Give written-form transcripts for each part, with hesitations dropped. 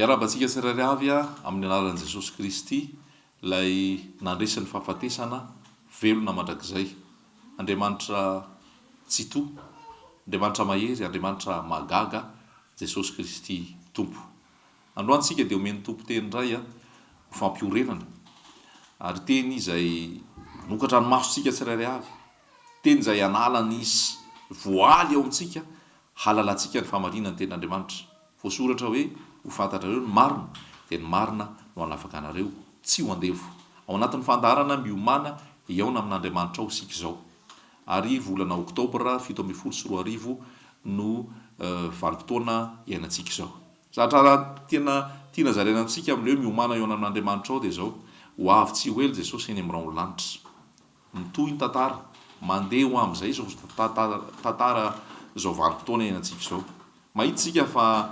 miarabantsika tsirairy avy a amin'ny anaran'i Jesosy Kristy ilay nandresan'ny fahafatesana velona mandrakizay. Andriamanitra tsy to, Andriamanitra mahery, Andriamanitra magaga, Jesosy Kristy tompo. Androantsika dia omeny tompo teny indray a ho fampiorenana ary teny izay nokatra ny masontsika tsirairy avy, teny izay anala nisy voaly ao amintsika halalantsika ny famarinany ten'Andriamanitra. Voasoratra hoe ho fantatrareo ny marina dia ny marina no hanafaka anareo, tsy ho andevo. Ao anatin'ny fandaharana miomana iaona amin'Andriamanitra ao isika izao. Ary volana oktobra 724 no vanim-potoana iainantsika izao. Zatra tena tiana zarena amintsika amin'io miomana iaona amin'Andriamanitra ao dia izao: ho avy tsy ho ela Jesosy eny amin'ny rano lanitra. Mitohy ny tantara, mandeha ho amin'izay izao tantara izao vanim-potoana iainantsika izao. Mahitsika fa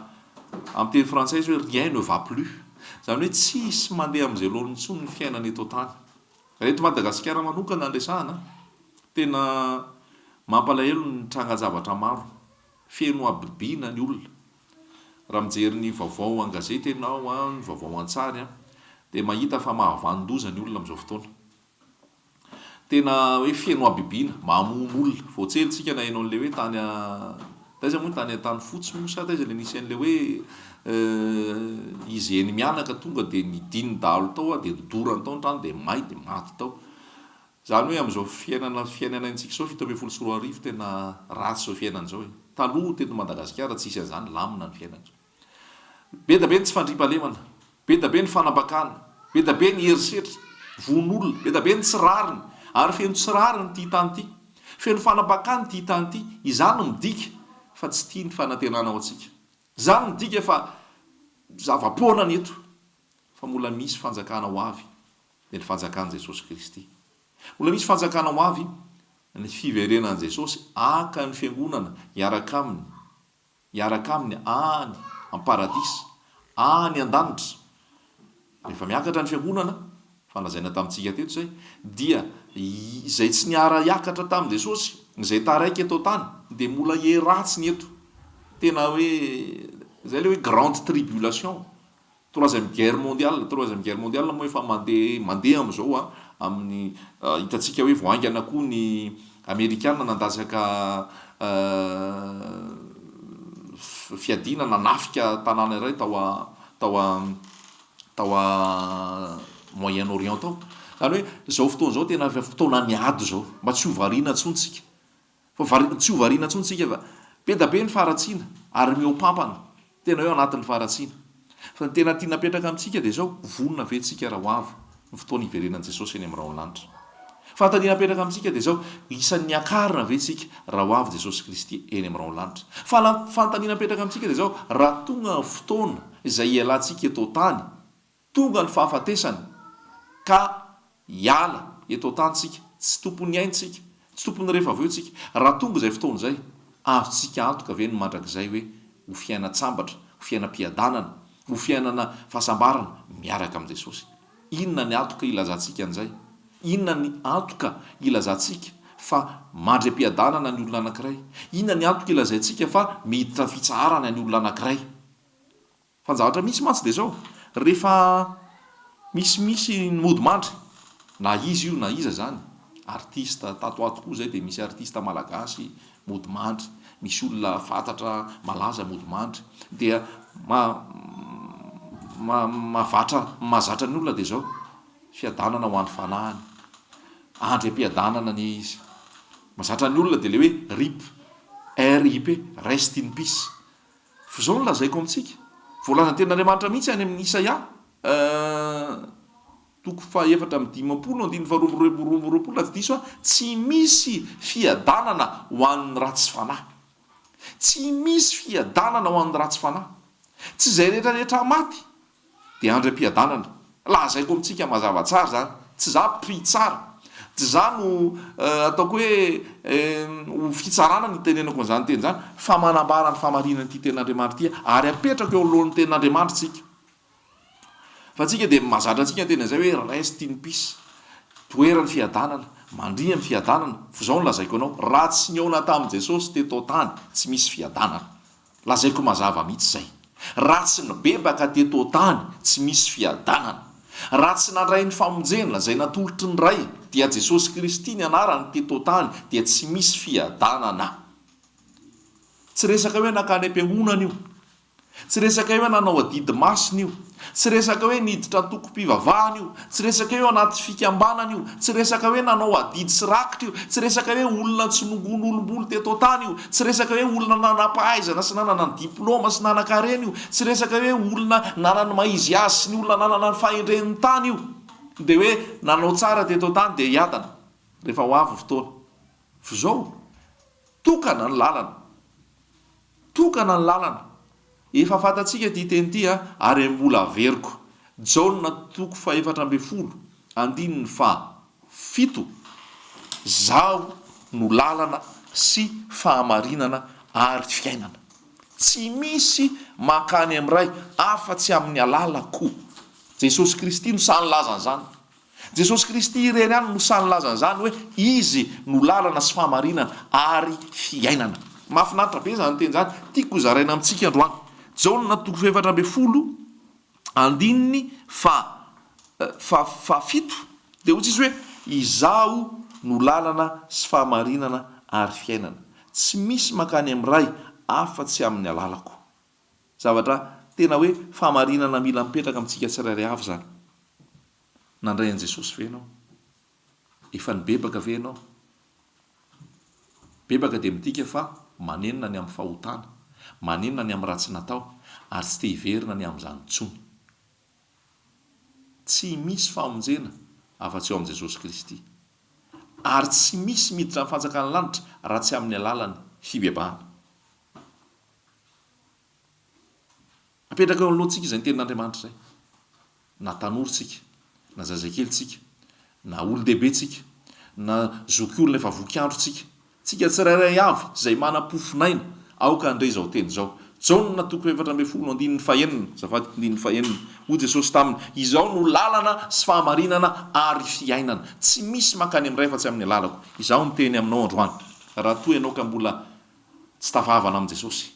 amin'ny teny frantsay hoe rien ne va plus, izany hoe tsisy mandeha amin'izay lohan'ny intsony ny fiainana eto tany. Reto Madagasikara manokana andresahana, tena mampalahelo ny trangan-javatra maro, feno abibiana ny olona. Raha mijery ny vaovao an-gazety ianao, ny vaovao an-tsary, dia mahita fa mahavanondoza ny olona amin'izao fotoana. Tena hoe feno abibiana, mamono olona. Voatselitsika na hainao an'ilay hoe tany taiza moa tany an-tany fotsy moa taiza ilay nisy an'ilay hoe izy eny mianaka tonga dia nidiny dahalo tao dia nidorany tao ny trano dia may dia maty tao. Izany hoe amin'izao fiainana antsika izao 724 tena ratsy izao fiainana izao. Taloha teto Madagasikara tsisy an'izany, lamina ny fiainana. Be da be ny tsy fandriam-pahalemana, be da be ny fanambakana, be da be ny herisetra von'olona, be da be ny tsirariny, ary feno tsirariny ty tany ty, feno fanambakany ty tany ty. Izany midika fa tsy tia ny fanantenana ao antsika. Izany midika fa zava-poana ny eto, fa mbola misy fanjakana ho avy, dia ny fanjakan'i Jesosy Kristy. Mbola misy fanjakana ho avy, ny fiverenan'i Jesosy aka ny fiangonana hiaraka aminy any am-paradisa, any an-danitra. Rehefa miakatra ny fiangonana, fanazaina tamintsika teto zay, dia izay tsy niara hiakatra tamin'i Jesosy, izay taraiky eto tany, dia mbola heratsy ny eto. Tena hoe zay le hoe grande tribulation, troisième guerre mondiale moa efa mandeha amin'izao amin'ny hitantsika hoe voaingana koa ny Amerikana nandasaka fiadina nanafika tanàna iray tao Moyen-Orient tao. Zany hoe zao fotoana zao tena fotoana miady zao, mba tsy ho variana intsontsika. Tsy ho variana intsontsika fa be da be ny faratsiana ary miopampana tena hoe anatin'ny faratsiana. Fa ny tena tiana napetraka amintsika dia zao vonona ve tsika raha ho avy ny fotoana hiverenan'i Jesosy eny amin'ny rano lanitra. Fantaniana napetraka amintsika dia zao isan'ny akarina ve tsika raha ho avy Jesosy Kristy eny amin'ny rano lanitra. Fantaniana napetraka amintsika dia zao raha tonga ny fotoana izay ialantsika eto tany, tonga ny fahafatesany ka hiala eto tantsika, tsy tompony aintsika, tsy tompony rehefa avy eo tsika. Raha tonga izay fotoana izay, azontsika antoka ve ny mandrakizay hoe ho fiaina-tsambatra, ho fiainam-piadanana, ho fiainana fahasambarana miaraka amin'i Jesosy. Inona ny antoka ilazantsika an'izay? Inona ny antoka ilazantsika fa mandram-piadanana ny olona anankiray? Inona ny antoka ilazaintsika fa miditra fitsarana ny olona anankiray? Fa ny zavatra misy mantsy dia zao, rehefa misy ny mody mandry, na izy io na iza zany, artista tato ato koa zay dia misy artista malagasy mody mandry, misy olona fantatra malaza mody mandry, dia mahazatra ny olona dia zao fiadanana ho an'ny fanahany, andram-piadanana ny izy. Mahazatra ny olona dia le hoe RIP, rest in peace. Fa zao no lazaiko amintsika, voalazan'ny ten'Andriamanitra mihitsy any amin'ny Isaia 4:5-20 tsy misy fiadanana ho an'ny ratsy fanahy. Tsy misy fiadanana ho an'ny ratsy fanahy. Tsy izay rehetrarehetra maty dia andram-piadanana. Lazaiko amintsika mazava tsara zany, tsy za mpitsara, tsy za no ataoko hoe ho fitsarana ny tenenako an'izany teny zany, fa manambara ny famarinany ity ten'Andriamanitra ity ary apetraka eo alohan'ny ten'Andriamanitra tsika. Fa tsika dia mahazatra antsika tena izay hoe rest in peace, toeran'ny fiadanana, mandria amin'ny fiadanana. Fa zao no lazaiko anao, raha tsy niaona tamin'i Jesosy teto tany tsy misy fiadanana. Lazaiko mazava mihitsy izay. raha tsy nybebaka teto tany tsy misy fiadanana, raha tsy nandray ny famonjena zay natolotry ny ray dia Jesosy Kristy ny anarany teto tany dia tsy misy fiadanana. Tsy resaka hoe nakany am-piangonana io, tsy resaka hoe nanao adidy masina io, tsy resaka hoe niditra toko-pivavahana io, tsy resaka hoe anaty fikambanana io, tsy resaka hoe nanao adidy sy rakitra io, tsy resaka hoe olona tsy nongon'olom-bolo teto tany io, tsy resaka hoe olona nanam-pahaizana sy nanana ny diploma sy nanan-karena io, tsy resaka hoe olona nanany maizy azy sy ny olona nanana ny fahendren'ny tany io dia hoe nanao tsara teto tany dia hiadana rehefa ho avy fotoana. Fa zao tokana ny lalana, tokana ny lalana. Efa fantatsika ty teny ty ary mbola averiko. Jaona 4:7 zaho no lalana sy fahamarinana ary fiainana. Tsy misy mankany amin'ray afa-tsy amin'ny alalako. Jesosy Kristy no sany lazan'izany. Jesosy Kristy ireny ihany no sany lazan'izany hoe izy no lalana sy fahamarinana ary fiainana. Mahafinaritra be zany teny zany, tiako zaraina amintsika androany. Jaona 4:7 dia hoy izy hoe izaho no lalana sy fahamarinana ary fiainana. Tsy misy mankany amin'ray afa-tsy amin'ny alalako. Zavatra tena hoe fahamarinana mila mipetraka amintsika tsirairay avy zany. Nandray an' Jesosy ve ianao? Efa nibebaka ve ianao? Bebaka dia mitika fa manenona ny amin'ny fahotana, manenona ny amin'ny ratsy natao ary tsy te hiverina ny amin'izany intsony. Tsy misy famonjena afa-tsy eo amin'i Jesosy Kristy, ary tsy misy miditra amin'ny fanjakana lanitra raha tsy amin'ny alalany fibebahana. Apetraka eo alohantsika izay ny tenin'Andriamanitra izay, na tanoritsika, na zazakelytsika, na olo-dehibetsika, na zokiolona efa vokiandrotsika, tsika tsirairay avy izay manam-pofinaina aoka andray izao teny izao. Jaona 4:7 hoy Jesosy taminy, izaho no lalana sy fahamarinana ary fiainana. Tsy misy mankany amin'ray fa tsy amin'ny alalako. Izaho no teny aminao androany. Raha toa ianao ka mbola tsy tafahavana amin'ny Jesosy,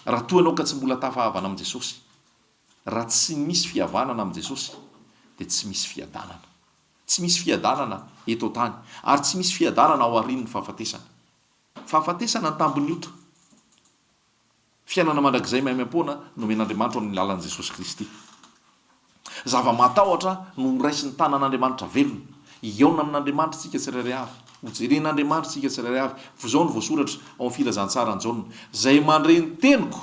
raha toa ianao ka tsy mbola tafahavana amin'ny Jesosy, raha tsy misy fihavanana amin'ny Jesosy dia tsy misy fiadanana. Tsy misy fiadanana eto tany ary tsy misy fiadanana ao aorian'ny fahafatesana. Fahafatesana ny tambony ota. Fiainana mandrakizay maimam-poana nomen'Andriamanitra amin'ny lalan'i Jesosy Kristy. Zava-matahotra no raisin'ny tanan'Andriamanitra velona. Iaona amin'Andriamanitra tsika tsirairay avy, hojeren'Andriamanitra tsika tsirairay avy. Zao no voasoratra ao amin'ny filazantsara ny Jaona, zay mandray ny teniko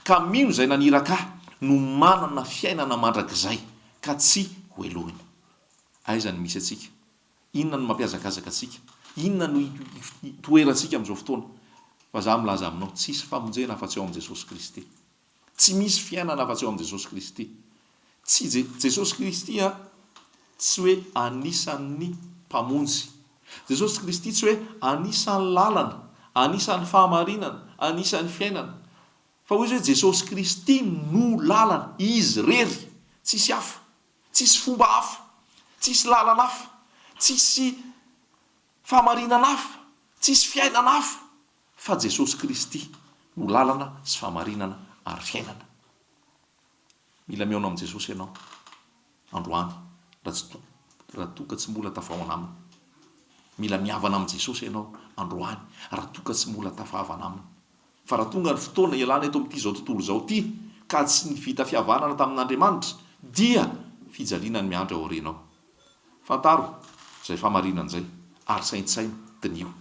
ka mino zay naniraka no manana fiainana mandrakizay ka tsy hoelohina. Aiza ny misy atsika? Inona no mampiazakazaka atsika? Inona no toerantsika amin'izao fotoana? Fa za milaza aminao, tsisy famonjena afa-tsy eo amin'i Jesosy Kristy. Tsy misy fiainana afa-tsy eo amin'i Jesosy Kristy. Tsy Jesosy Kristy tsy hoe anisan'ny mpamonjy. Jesosy Kristy tsy hoe anisan'ny lalana, anisan'ny fahamarinana, anisan'ny fiainana. Fa hoy izy hoe Jesosy Kristy no lalana, izy rery, tsisy hafa, tsisy fomba hafa, tsisy lalana hafa, tsisy fahamarinana hafa, tsisy fiainana hafa fa Jesosy Kristy no lalana sy fahamarinana ary fiainana. Mila miaona amin'i Jesosy ianao androany raha toka tsy mbola tafahona aminy. Mila mihavana amin'i Jesosy ianao androany raha toka tsy mbola tafahavana aminy. Fa raha tonga ny fotoana ialana eto amin'ity zao tontolo zao ty ka tsy nivita fihavanana tamin'Andriamanitra dia fijaliana ny miandry ao aorianao. Fantaro izay fahamarinana izay ary saintsaina dinio.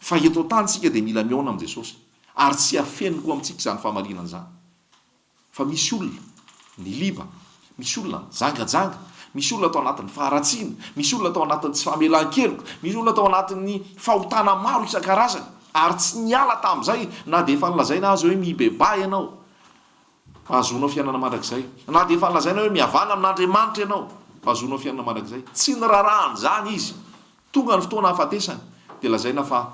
Fa eto tany tsika dia mila miaona amin'i Jesosy ary tsy hafeniny koa amintsika izany fahamarinana izany. Fa misy olona ny liba, misy olona zangajanga, misy olona atao anatin'ny faharatsiana, misy olona atao anatin'ny tsy famelan-keloka, misy olona atao anatin'ny fahotana maro isan-karazany ary tsy niala tamin'izay na dia efa nilazaina azy hoe mibeba ianao, azonao fiainana mandrakizay, na dia efa nilazaina hoe mihavana amin'Andriamanitra ianao, azonao fiainana mandrakizay. Tsy nirarahany zany izy. Tonga ny fotoana hafatesany dia lazaina fa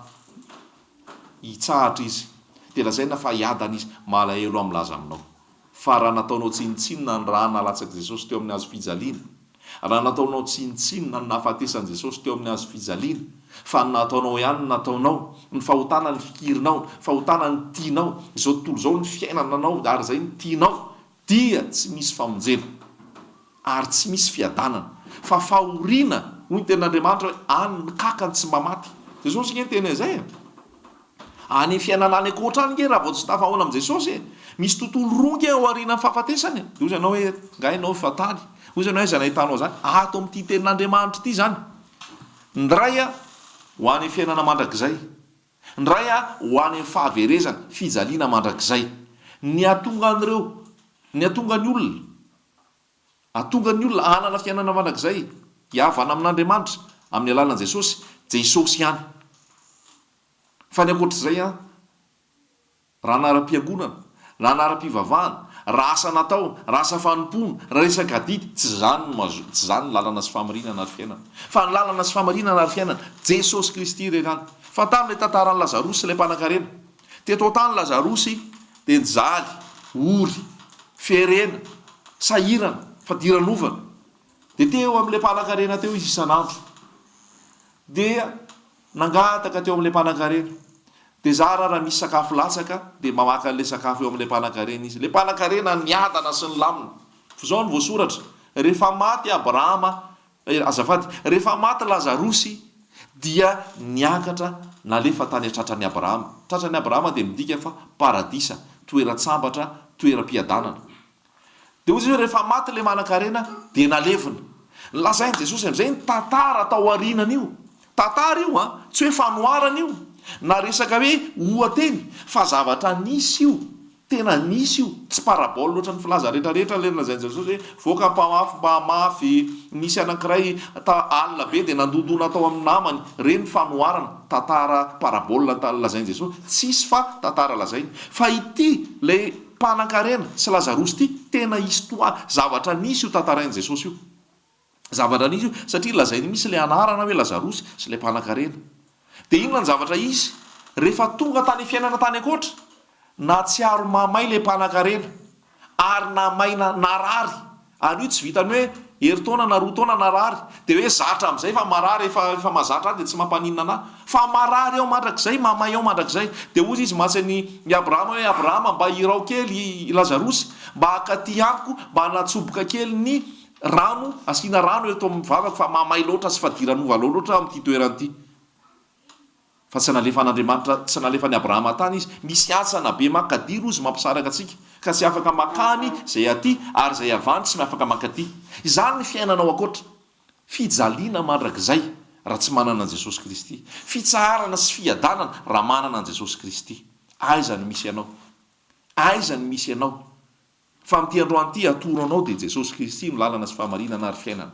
hitsahatra izy, dia lazaina fa hiadana izy. Malahelo amin'ny laza aminao. Fa raha nataonao tsinitsinina ny raha nalatsaka Jesosy teo amin'ny hazo fijaliana, raha nataonao tsinitsinina ny nahafatesan'i Jesosy teo amin'ny azo fijaliana fa nataonao ihany nataonao ny fahotana ny fikirinao, ny fahotana ny tianao, izao tontolo izao ny fiainananao ary zay ny tianao, dia tsy misy famonjena ary tsy misy fiadanana fa fahoriana hoy ny tenin'Andriamanitra hoe any ny kakany tsy mamaty. Jesosy nge tena izay any fiainana any akoatra any nge raha vao tsy tafahoana amin'i Jesosy misy tontolo roa nge ao aoriana ny fahafatesany. De ozy ianao hoe ngainao fataly, ozy ianao aiza nahitanao zany ato amin'ity tenin'Andriamanitra ity zany. Ndray ho any fiainana mandrakizay, ndray ho any fahaverezana fijaliana mandrakizay. Ny atonga an'ireo, ny atonga ny olona, atonga ny olona hanana fiainana mandrakizay hiavana amin'Andriamanitra amin'ny alalan'i Jesosy, Jesosy ihany. Fa ny ankoatr'izay raha anara-piangonana, raha anara-pivavahana, raha asa natao, raha asa fanompona, raha resaka didy, tsy zany lalana sy fahamarinana ary fiainana. Fa ny lalana sy fahamarinana ary fiainana Jesosy Kristy rerany. Fa tamin'ilay tantaran'ny Lazarosy sy ilay mpanan-karena, teto tany Lazarosy dia nijaly, ory, ferena, sahirana, fadiranovana. Dia teo amin'ilay mpanan-karena teo izy isan'andro. Dia nangataka teo amin'ilay mpanan-karena. Dia zara raha misy sakafo latsaka dia mamaka an'ilay sakafo eo amin'ilay mpanan-karena izy. Ilay mpanan-karena niadana sy ny lamina. Izao no voasoratra, rehefa maty Abrahama, azafady, rehefa maty Lazarosy dia niakatra nalefa tany atratran'ny Abrahama. Tratran'ny Abrahama dia midika fa paradisa, toeran-tsambatra, toeram-piadanana. Dia ozy hoe rehefa maty ilay mpanan-karena dia nalevina. Lazain'i Jesosy amin'izay ny tantara tao aorianana io. Tantara io tsy hoe fanoarana io na resaka hoe ohateny, fa zavatra nisy io, tena nisy io, tsy paraboly loatra ny filaza rehetrarehetra le lazain'i Jesosy hoe voaka mpamafy mba mafy, nisy anankiray alina be dia nandondona tao amin'ny namany, reny fanoarana, tantara paraboly lazain'i Jesosy, tsisy fa tantara lazainy. Fa ity le mpanan-karena sy Lazarosy ity tena histoire, zavatra nisy io tantarain'i Jesosy io. Zavatra nisy io satria lazainy misy le anarana hoe Lazarosy sy le mpanan-karena. Dia inona ny zavatra izy rehefa tonga tany fiainana tany akoatra, na tsy aro mamay le mpanan-karena ary namaina narary, ary io tsy vitany hoe heritaona na roa taona narary dia hoe zatra amin'izay fa marary efa mahazatra dia tsy mampaninana anahy, fa marary ao mandrakizay, mamay ao mandrakizay. Dia ozy izy matsy ny Abrahama hoe Abrahama mba hirao kely Lazarosy, mba hakaty amiko, mba hanatsoboka kely ny rano, asiana rano eto amin'ny vavako fa mamay loatra sy fadiranova loatra amin'ity toeranyity. Fa tsy nalefa an'Andriamanitra, tsy nalefa ny Abrahama tany izy, misy asana be makadiro izy mampisaraka atsika, ka tsy afaka makany zay aty ary zay avany tsy afaka makaty. Izany ny fiainanao akoatra, fijaliana mandrakizay raha tsy manana an Jesosy Kristy, fitsaharana sy fiadanana raha manana an Jesosy Kristy. Aiza ny misy ianao, aiza ny misy ianao. Fa amin'ity androany ity atoro anao dia Jesosy Kristy no lalana sy fahamarinana ary fiainana.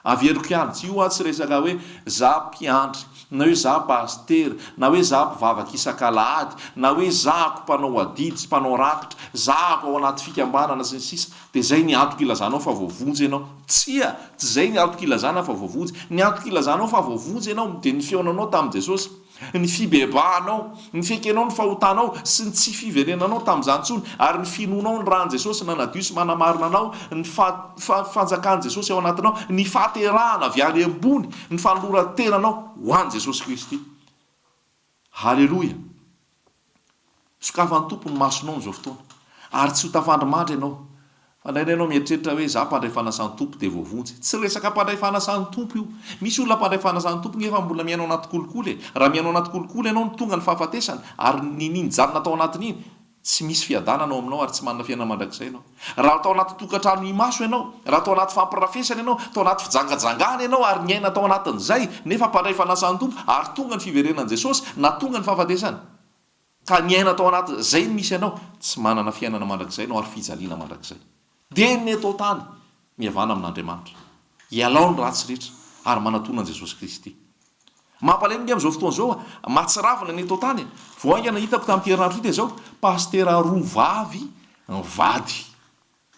Averiko ihany, tsy io tsy resaka hoe za mpiandry, na hoe za pastera, na hoe za mpivavaka isan-kalahady, na hoe zako mpanao adidy sy mpanao rakitra, zako ao anaty fikambanana sy ny sisa, dia zay ny antoka ilazanao fa voavonjy ianao. Tsia, tsy zay ny antoka ilazana fa voavonjy. Ny antoka ilazanao fa voavonjy ianao dia ny feonanao tamin'i Jesosy, ny fibebahanao, ny fekenao ny fahotanao sy ny tsy fiverenanao tamin'izany intsony, ary ny finoanao ny rahan'i Jesosy nanadio sy manamarina anao, ny fanjakan'i Jesosy ao anatinao, ny fahaterahana avy any ambony, ny fanoloran-tenanao ho an'i Jesosy Kristy. Halleloia. Sokafan'ny tompo ny masonao amin'izao fotoana, ary tsy ho tafandrimandry ianao. Fa indraindray ianao mieritreritra hoe za mpandray fanasan'ny tompo dia voavonjy. Tsy resaka mpandray fanasan'ny tompo io. Misy olona mpandray fanasan'ny tompo nefa mbola miaino anaty kolikoly. Raha miaino anaty kolikoly ianao ny tonga ny fahafatesana ary niny janona tao anatin'iny, tsy misy fiadanana ao aminao ary tsy manana fiainana mandrakizay ianao. Raha atao anaty tokantrano imaso ianao, raha atao anaty fampirafesana ianao, atao anaty fijangajangana ianao ary ny aina tao anatin'izay, nefa mpandray fanasan'ny tompo ary tonga ny fiverenan'i Jesosy na tonga ny fahafatesana, ka ny aina tao anatin'izay ny misy ianao, tsy manana fiainana mandrakizay ianao ary fijaliana mandrakizay. Dia ny eto tany mihavana amin'Andriamanitra, hialao ny ratsy rehetra ary manatona an'i Jesosy Kristy. Mampalahelo nge amin'izao fotoana izao mahatsiravina ny eto tany. Vao aingana hitako tamin'ity herinandro ity dia zao pastera roa vavy nivady.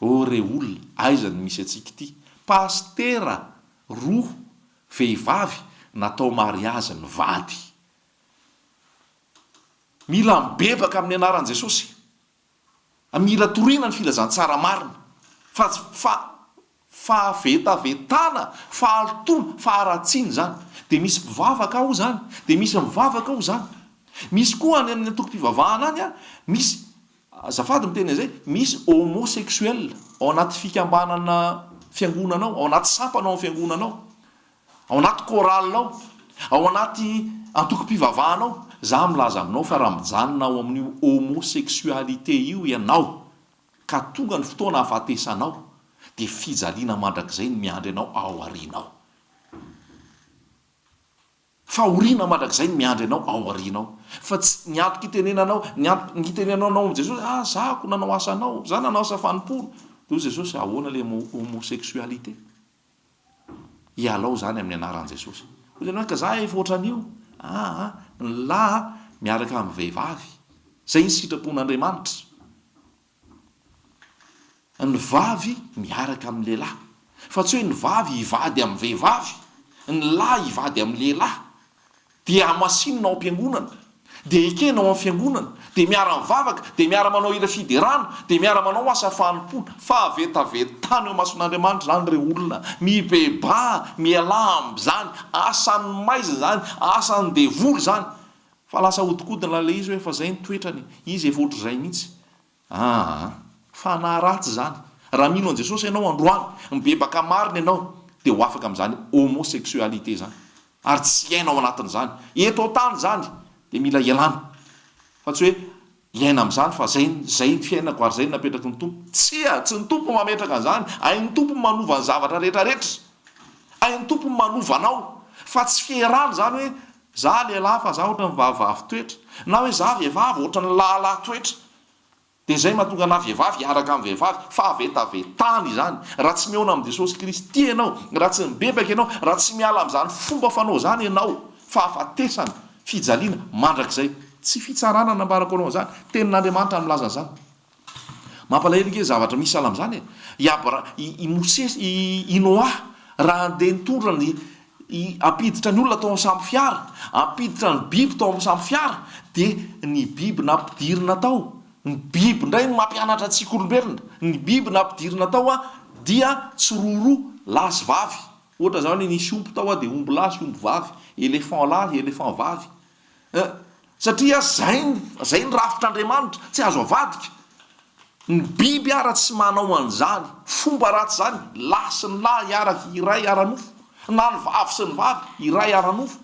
O re olona, aiza ny misy antsika ity? Pastera roa vehivavy natao mariazy nivady. Mila mibebaka amin'ny anaran'i Jesosy, mila toriana ny filazantsara marina, fa fahavetavetana fahalotona faharatsiany zany de misy mpivavaka ao zany de misy mivavaka ao zany misy koa any amin'ny antoko-mpivavahana any a misy azafady miteny zay misy homosexuel ao anaty fikambanana fiangonanao ao anaty sampanao amin'ny fiangonanao ao anaty koralinao ao anaty antoko-mpivavahanao za milaza aminao fa raha mijanona ao amin'io homosexualité io ianao ka tonga ny fotoana hafatesanao de fijaliana mandrakizay ny miandry anao ao arinao fa orina mandrakizay ny miandry anao ao arinao fa tsy niantoka itenenanao ny itenenanao anao jesosy zako nanao asanao za nanao asa fanimporo de jesosy ahoana le homosexualité ialao zany amin'ny anaran' jesosy ka za efa ohatran'io ny lahy miaraka amin'ny vehivavy zay ny sitrapon'Andriamanitra ny vavy miaraka amin'ny lehilahy fa tsy hoe ny vavy hivady amin'ny vehivavy ny lahy hivady amin'ny lehilahy de amasinina ao am-piangonana de ekena ao amin'ny fiangonana de miara mivavaka de miara manao ira fiderana de miara manao asa fanimpona fahavetavetana eo mason'Andriamanitra zany re olona mibeba mialamb zany asan'ny maiza zany asan'ny devoly zany fa lasa hodikodina le izy hoe fa zay ny toetrany izy efa ohatr'izay mihitsy fanahy ratsy zany raha mino an' Jesosy ianao androany mibebaka marina ianao de ho afaka amin'izany homosexualité zany ary tsy iaina ao anatin'izany eto tany zany de mila ialana fa tsy hoe iaina amin'izany fa zay ny fiainako ary zay ny napetraky ny tompo tsy ny tompo mametraka an'izany ai ny tompo manova ny zavatra rehetrarehetra ai ny tompo manovanao fa tsy fierany zany hoe za lehilahy fa za ohatra ny vavivavy toetra na hoe za vehivavy ohatra ny lahilahy toetra de zay mahatonga na vehivavy iaraka amin'ny vehivavy fahavetavetany zany raha tsy miona amin'i Jesosy Kristy ianao raha tsy mibebaka ianao raha tsy miala amin'izany fomba fanao zany ianao fahafatesana fijaliana mandrakizay tsy fitsarana nambarako anao zany tenin'Andriamanitra milaza zany mampalahelo ke zavatra misy ala amin'izany i Mosesy i Noa raha andeha nitondra ny apiditra ny olona tao amin'ny samby fiara apiditra ny biby tao amin'ny samby fiara de ny biby nampidirina tao ny biby indray ny mampianatra antsika olombelona ny biby nampidirina tao dia tsiroro lahy sy vavy ohatra zany nisy omby tao de omby lahy sy omby vavy éléphant lahy éléphant vavy satria zay ny rafitr'Andriamanitra tsy azo avadika ny biby ara tsy manao an'izany fomba ratsy zany lahy sy ny lahy iaraky iray aranofo na ny vavy sy ny vavy iray aranofo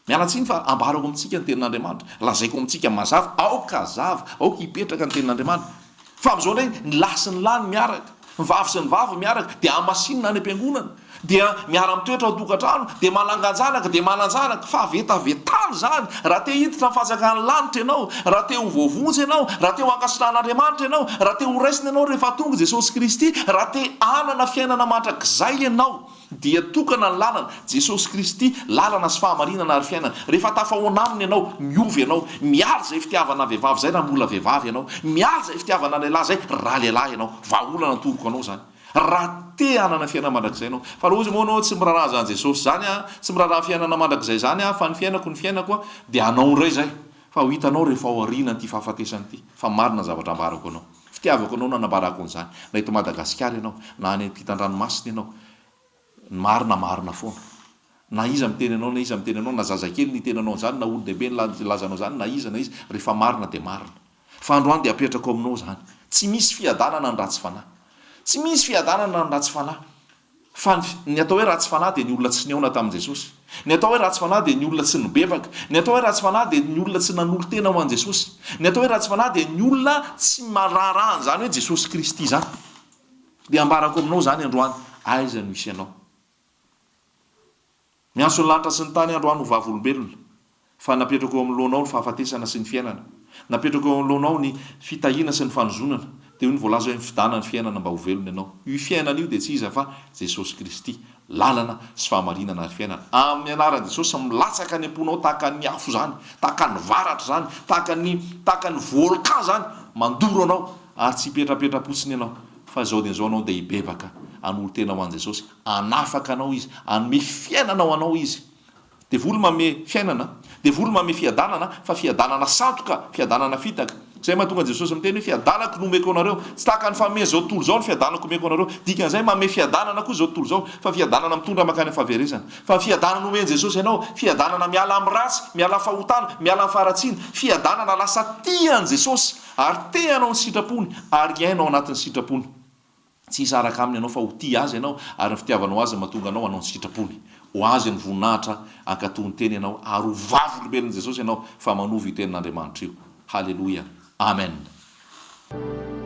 mialatsiny fa ambarako amintsika ny tenin'Andriamanitra lazaiko amintsika mazava aoka zava aoka hipetraka ny tenin'Andriamanitra fa am'izao ndray ny lahy sy ny lahy miaraka ny vavy sy ny vavy miaraka de amasinina any am-piangonana dia miara mitoetra ao tokantrano de mananganjanaka de mananjanaka fa vetavetany zany raha te hiditra ny fanjakan'ny lanitra ianao raha te ho voavonjy ianao raha te ho ankasitrahn'Andriamanitra ianao raha te ho raisina ianao rehefa tonga Jesosy Kristy raha te anana fiainana mandrakizay ianao dia tokana ny lalana Jesosy Kristy lalana sy fahamarinana ary fiainana rehefa tafahoana aminy ianao miovy ianao miala zay fitiavana vehivavy zay raha mola vehivavy ianao miala zay fitiavana lehilahy zay raha lehilahy ianao vaolana toroko anao zany raha te anana fiainana mandrakizay ianao fa raha ozy moa anao tsy miraharaha zany Jesosy zany tsy miraharaha fiainana mandrakizay zany fa ny fiainako de anao indray zay fa ho hitanao rehefa ao aoriana ty fahafatesany ty fa marina zavatra ambarako anao fitiavako anao nanambarako an'izany na eto Madagasikara ianao na any ampitan-dranomasina ianao marina foana na iza miteny anao na iza miteny anao na zazakely ny tenanao zany na olo-dehibe nylazanao zany na iza rehefa marina de marina fa androany de apetrako aminao zany tsy misy fiadanana ny ratsy fanahy tsy misy fiadanana ny ratsy fanahy fa ny atao hoe ratsy fanahy de ny olona tsy niaona tamin'i Jesosy ny atao hoe ratsy fanahy de ny olona tsy nibebaka ny atao hoe ratsy fanahy de ny olona tsy nanolo tena ho an' Jesosy ny atao hoe ratsy fanahy de ny olona tsy mararahany zany hoe Jesosy Kristy zany de ambarako aminao zany androany aiza no misy ianao mianso ny lanitra sy ny tany androany ho vavolombelona fa napetrako eo amin'ny lohanao ny fahafatesana sy ny fiainana napetrako eo amin'ny lohanao ny fitahiana sy ny fanozonana de io ny voalaza hoe fidana ny fiainana mba ho velona ianao io fiainana io de tsy iza fa Jesosy Kristy lalana sy fahamarinana ary fiainana amin'ny anaran'i Jesosy milatsaka ny amponao tahaka ny afo zany tahaka ny varatra zany tahaka ny volcan zany mandoro anao ary tsy hipetrapetra-potsiny ianao fa zao de zao anao de hibebaka anolo tena ho an' Jesosy anafaka anao izy anome fiainana ao anao izy de volo mame fiainana de volo mame fiadanana fa fiadanana santoka fiadanana fitaka zay mahatonga Jesosy miteny hoe fiadanako no omeko anareo, tsy tahaka ny famehy zao tontolo zao ny fiadanako omeko anareo. Dikan'izay manome fiadanana koa zao tontolo zao, fa fiadanana mitondra makany fahaverezana. Fa fiadanana omeny Jesosy ianao, fiadanana miala amin'ny ratsy, miala amin'ny fahotana, miala amin'ny faharatsiana, fiadanana lasa tian' Jesosy ary teanao ny sitrapony ary iainao anatin'ny sitrapony. Tsy hisy araka aminy ianao fa ho tia azy ianao ary ny fitiavanao azy mahatonga anao anao ny sitrapony. Ho azy ny voninahitra ankatohny teny ianao ary ho vavolombelon'i Jesosy ianao fa manovy itenin'Andriamanitra io. Halleloia. Amen.